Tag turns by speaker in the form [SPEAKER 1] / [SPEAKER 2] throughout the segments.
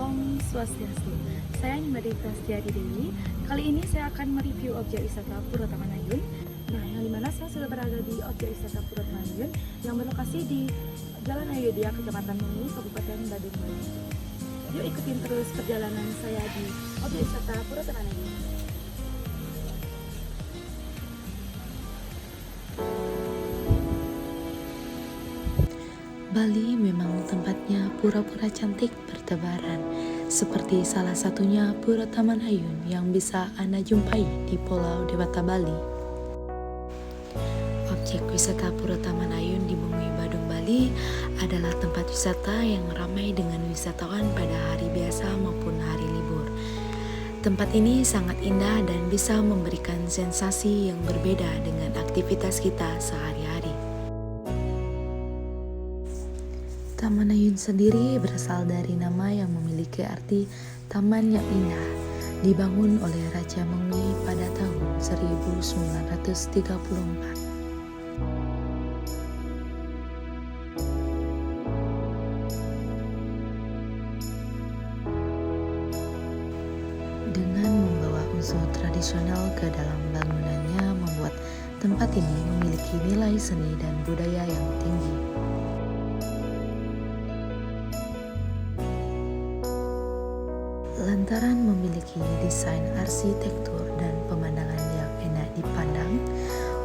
[SPEAKER 1] Om Swastiastu. Saya Nimba Prasetyadi Dewi. Kali ini saya akan mereview objek wisata Pura Taman Ayun. Nah, yang dimana saya sudah berada di objek wisata Pura Taman Ayun yang berlokasi di Jalan Ayodhya, Kecamatan Mengui, Kabupaten Badung, Bali. Yuk ikutin terus perjalanan saya di objek wisata Pura Taman Ayun.
[SPEAKER 2] Bali memang tempatnya pura-pura cantik bertebaran, seperti salah satunya Pura Taman Ayun yang bisa Anda jumpai di Pulau Dewata, Bali. Objek wisata Pura Taman Ayun di Mengui, Badung, Bali adalah tempat wisata yang ramai dengan wisatawan pada hari biasa maupun hari libur. Tempat ini sangat indah dan bisa memberikan sensasi yang berbeda dengan aktivitas kita sehari-hari. Taman Ayun sendiri berasal dari nama yang memiliki arti taman yang indah, dibangun oleh Raja Mengui pada tahun 1934. Dengan membawa unsur tradisional ke dalam bangunannya membuat tempat ini memiliki nilai seni dan budaya yang tinggi. Lantaran memiliki desain arsitektur dan pemandangan yang enak dipandang,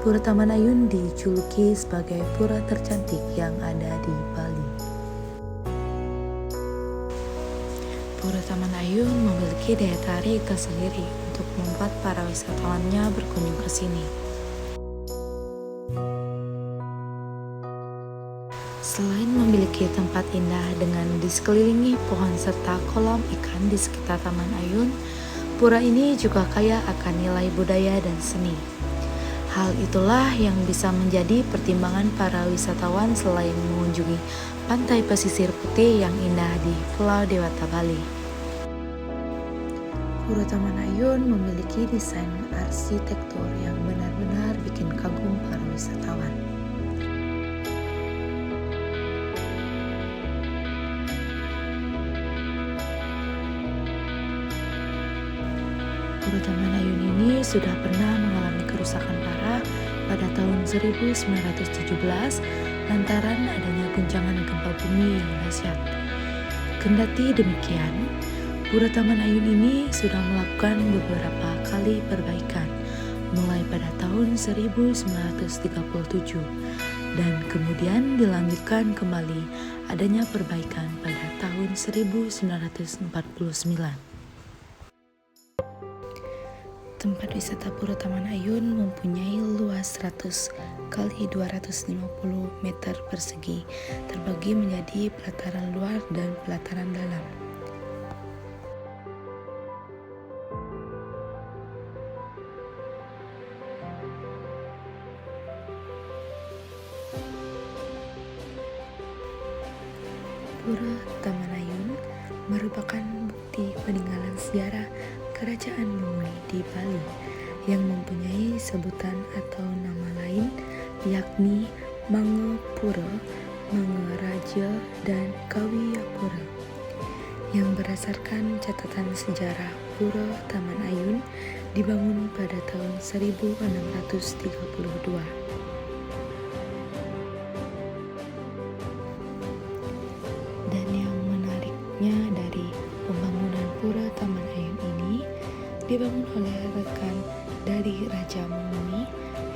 [SPEAKER 2] Pura Taman Ayun dijuluki sebagai pura tercantik yang ada di Bali. Pura Taman Ayun memiliki daya tarik tersendiri untuk membuat para wisatawannya berkunjung ke sini. Selain memiliki tempat indah dengan disekelilingi pohon serta kolam ikan di sekitar Taman Ayun, pura ini juga kaya akan nilai budaya dan seni. Hal itulah yang bisa menjadi pertimbangan para wisatawan selain mengunjungi pantai pesisir putih yang indah di Pulau Dewata, Bali. Pura Taman Ayun memiliki desain arsitektur yang benar-benar bikin kagum para wisatawan. Pura Taman Ayun ini sudah pernah mengalami kerusakan parah pada tahun 1917 lantaran adanya guncangan gempa bumi yang dahsyat. Kendati demikian, Pura Taman Ayun ini sudah melakukan beberapa kali perbaikan mulai pada tahun 1937 dan kemudian dilanjutkan kembali adanya perbaikan pada tahun 1949. Tempat wisata Pura Taman Ayun mempunyai luas 100 kali 250 meter persegi, terbagi menjadi pelataran luar dan pelataran dalam. Pura Taman Ayun merupakan bukti peninggalan sejarah Kerajaan Mengui di Bali yang mempunyai sebutan atau nama lain yakni Mangepura, Mangeraja, dan Kawiyapura. Yang berdasarkan catatan sejarah, Pura Taman Ayun dibangun pada tahun 1632. Dan yang menariknya dari pembangunan Pura Taman Ayun ini dibangun oleh rekan dari Raja Mengui,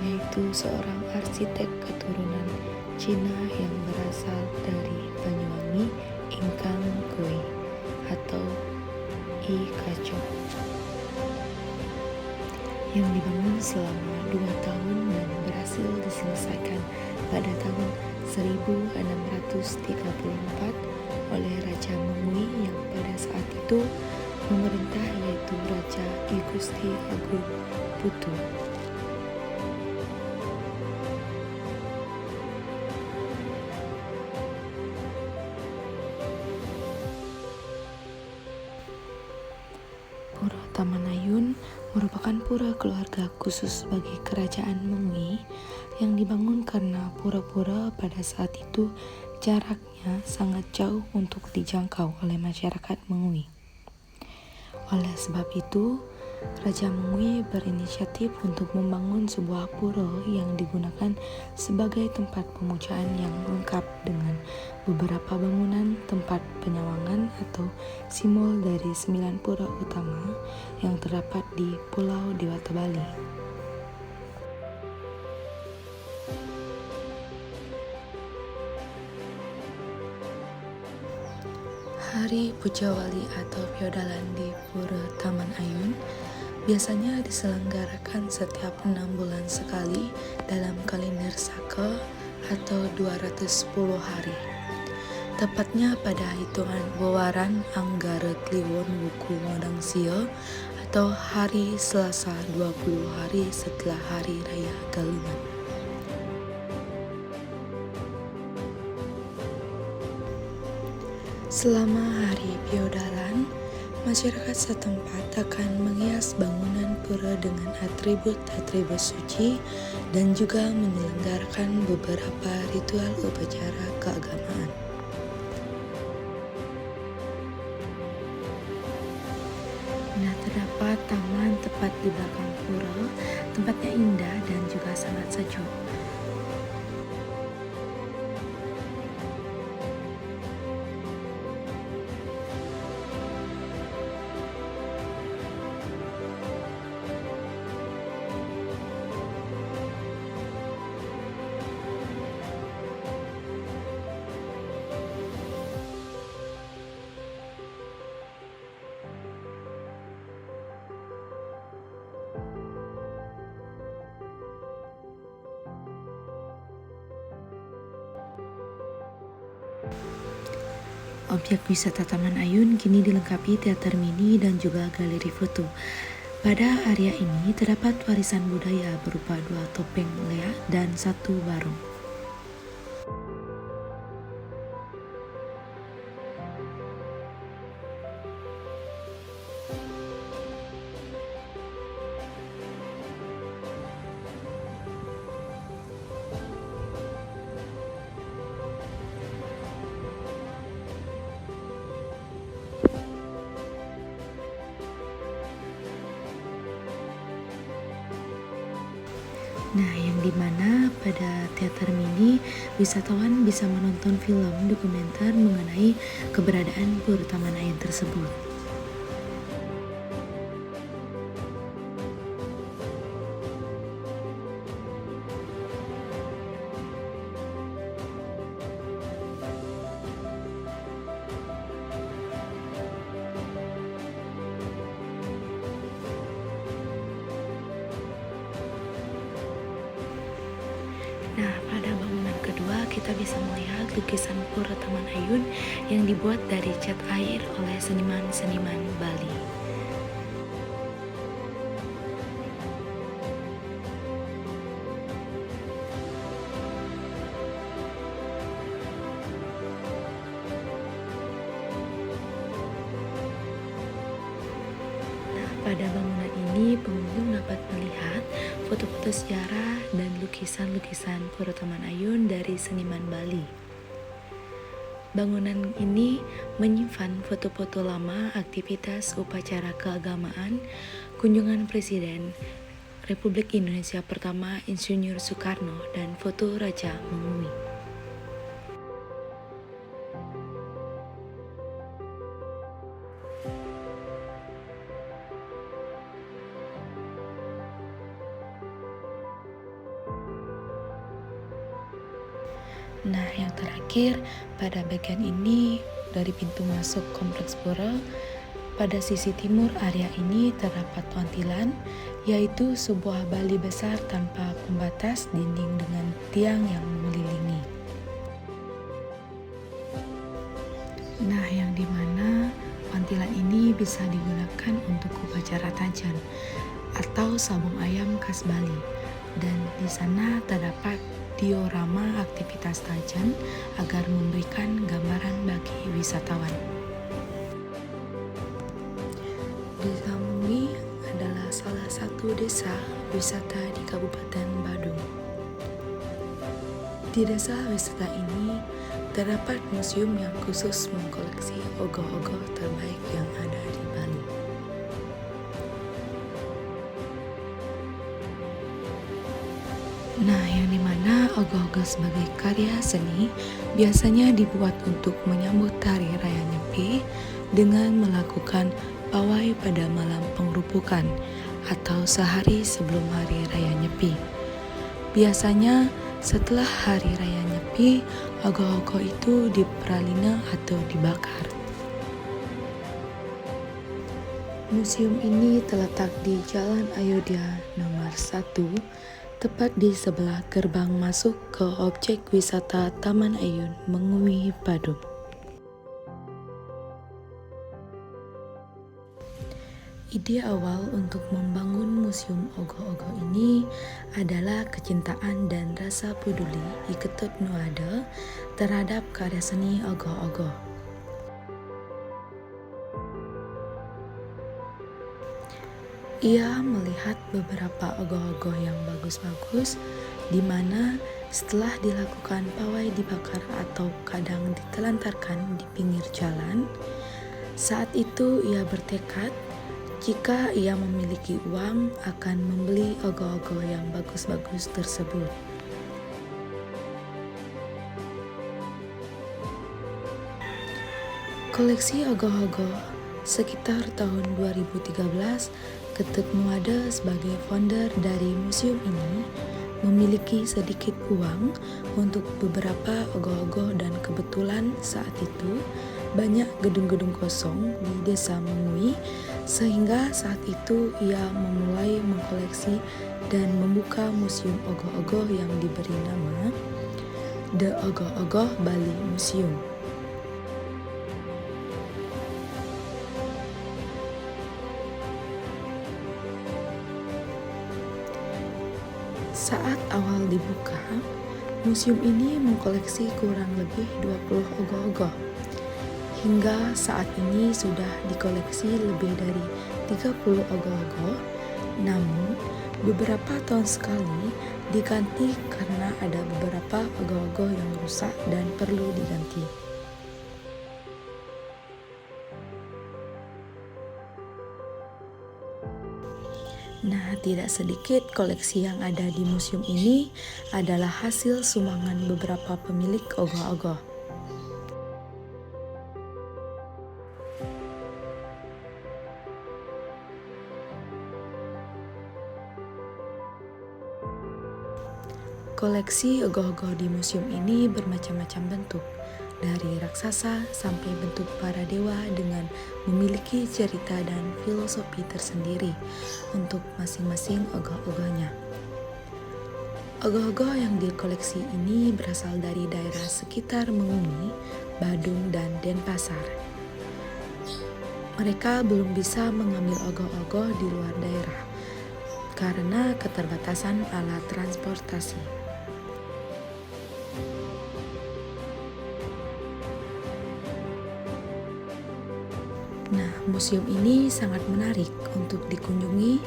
[SPEAKER 2] yaitu seorang arsitek keturunan Cina yang berasal dari Banyuwangi, Ingkang Goi atau I Kacok, yang dibangun selama 2 tahun dan berhasil diselesaikan pada tahun 1634 oleh Raja Mengui yang pada saat itu memerintah, yaitu Raja I Gusti Agung Putu. Pura Taman Ayun merupakan pura keluarga khusus bagi Kerajaan Mengui yang dibangun karena pura-pura pada saat itu jaraknya sangat jauh untuk dijangkau oleh masyarakat Mengui. Oleh sebab itu, Raja Mengui berinisiatif untuk membangun sebuah pura yang digunakan sebagai tempat pemujaan yang lengkap dengan beberapa bangunan tempat penyawangan atau simbol dari 9 pura utama yang terdapat di Pulau Dewata Bali. Hari Pujawali atau Piodalan di Pura Taman Ayun biasanya diselenggarakan setiap 6 bulan sekali dalam kalender Saka atau 210 hari. Tepatnya pada hitungan Wawaran Anggara Kliwon Wuku Modang Sio atau hari Selasa 20 hari setelah Hari Raya Galungan. Selama hari Piodalan, masyarakat setempat akan menghias bangunan pura dengan atribut-atribut suci dan juga menyelenggarakan beberapa ritual upacara keagamaan. Nah, terdapat taman tepat di belakang pura, tempatnya indah dan juga sangat sejuk. Objek wisata Taman Ayun kini dilengkapi teater mini dan juga galeri foto. Pada area ini terdapat warisan budaya berupa 2 topeng leak dan 1 barong. Nah, yang dimana pada teater mini, wisatawan bisa menonton film dokumenter mengenai keberadaan Pura Taman Ayun tersebut. Nah, pada bangunan kedua kita bisa melihat lukisan Pura Taman Ayun yang dibuat dari cat air oleh seniman-seniman Bali. Pada bangunan ini, pengunjung dapat melihat foto-foto sejarah dan lukisan-lukisan Pura Taman Ayun dari seniman Bali. Bangunan ini menyimpan foto-foto lama aktivitas upacara keagamaan, kunjungan Presiden Republik Indonesia pertama Insinyur Soekarno dan foto Raja Mengui. Nah, yang terakhir, pada bagian ini dari pintu masuk kompleks pura, pada sisi timur area ini terdapat wantilan, yaitu sebuah bali besar tanpa pembatas dinding dengan tiang yang mengelilingi. Nah, yang dimana wantilan ini bisa digunakan untuk upacara tajan atau sabung ayam khas Bali, dan di sana terdapat diorama aktivitas tajan agar memberikan gambaran bagi wisatawan. Desa Mengui adalah salah satu desa wisata di Kabupaten Badung. Di desa wisata ini terdapat museum yang khusus mengkoleksi ogoh-ogoh terbaik yang ada di Bali. Karena ogoh-ogoh sebagai karya seni biasanya dibuat untuk menyambut Hari Raya Nyepi dengan melakukan pawai pada malam pengrupukan atau sehari sebelum Hari Raya Nyepi. Biasanya setelah Hari Raya Nyepi, ogoh-ogoh itu diperalina atau dibakar. Museum ini terletak di Jalan Ayodhya nomor 1, tepat di sebelah gerbang masuk ke objek wisata Taman Ayun Mengui, Badung. Ide awal untuk membangun Museum Ogoh-Ogoh ini adalah kecintaan dan rasa peduli Iketut Nuada terhadap karya seni ogoh-ogoh. Ia melihat beberapa ogoh-ogoh yang bagus-bagus, di mana setelah dilakukan pawai dibakar atau kadang ditelantarkan di pinggir jalan. Saat itu ia bertekad jika ia memiliki uang akan membeli ogoh-ogoh yang bagus-bagus tersebut. Koleksi ogoh-ogoh sekitar tahun 2013, Ketut Nuada sebagai founder dari museum ini memiliki sedikit uang untuk beberapa ogoh-ogoh dan kebetulan saat itu banyak gedung-gedung kosong di desa Mengui, sehingga saat itu ia memulai mengkoleksi dan membuka museum ogoh-ogoh yang diberi nama The Ogoh-Ogoh Bali Museum. Saat awal dibuka, museum ini mengkoleksi kurang lebih 20 ogoh-ogoh. Hingga saat ini sudah dikoleksi lebih dari 30 ogoh-ogoh, namun beberapa tahun sekali diganti karena ada beberapa ogoh-ogoh yang rusak dan perlu diganti. Nah, tidak sedikit koleksi yang ada di museum ini adalah hasil sumbangan beberapa pemilik ogoh-ogoh. Koleksi ogoh-ogoh di museum ini bermacam-macam bentuk, dari raksasa sampai bentuk para dewa dengan memiliki cerita dan filosofi tersendiri untuk masing-masing ogoh-ogohnya. Ogoh-ogoh yang dikoleksi ini berasal dari daerah sekitar Mengui, Badung, dan Denpasar. Mereka belum bisa mengambil ogoh-ogoh di luar daerah karena keterbatasan alat transportasi. Nah, museum ini sangat menarik untuk dikunjungi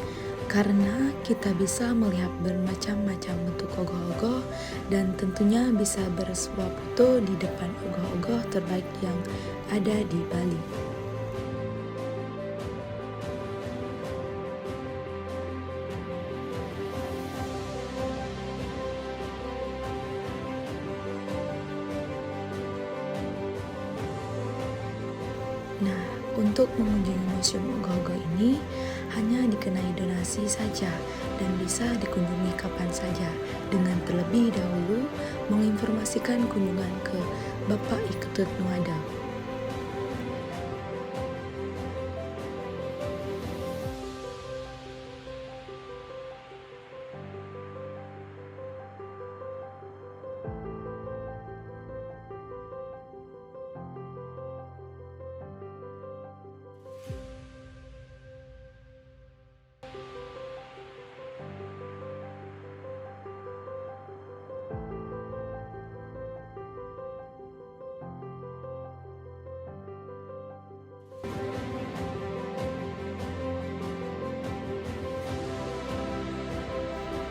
[SPEAKER 2] karena kita bisa melihat bermacam-macam bentuk ogoh-ogoh dan tentunya bisa bersuah foto di depan ogoh-ogoh terbaik yang ada di Bali. Nah, untuk mengunjungi museum ogoh-ogoh ini hanya dikenai donasi saja dan bisa dikunjungi kapan saja dengan terlebih dahulu menginformasikan kunjungan ke Bapak Iketut Nuada.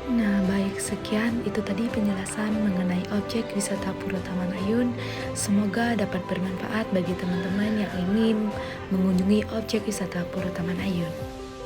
[SPEAKER 2] Nah, baik, sekian itu tadi penjelasan mengenai objek wisata Pura Taman Ayun. Semoga dapat bermanfaat bagi teman-teman yang ingin mengunjungi objek wisata Pura Taman Ayun.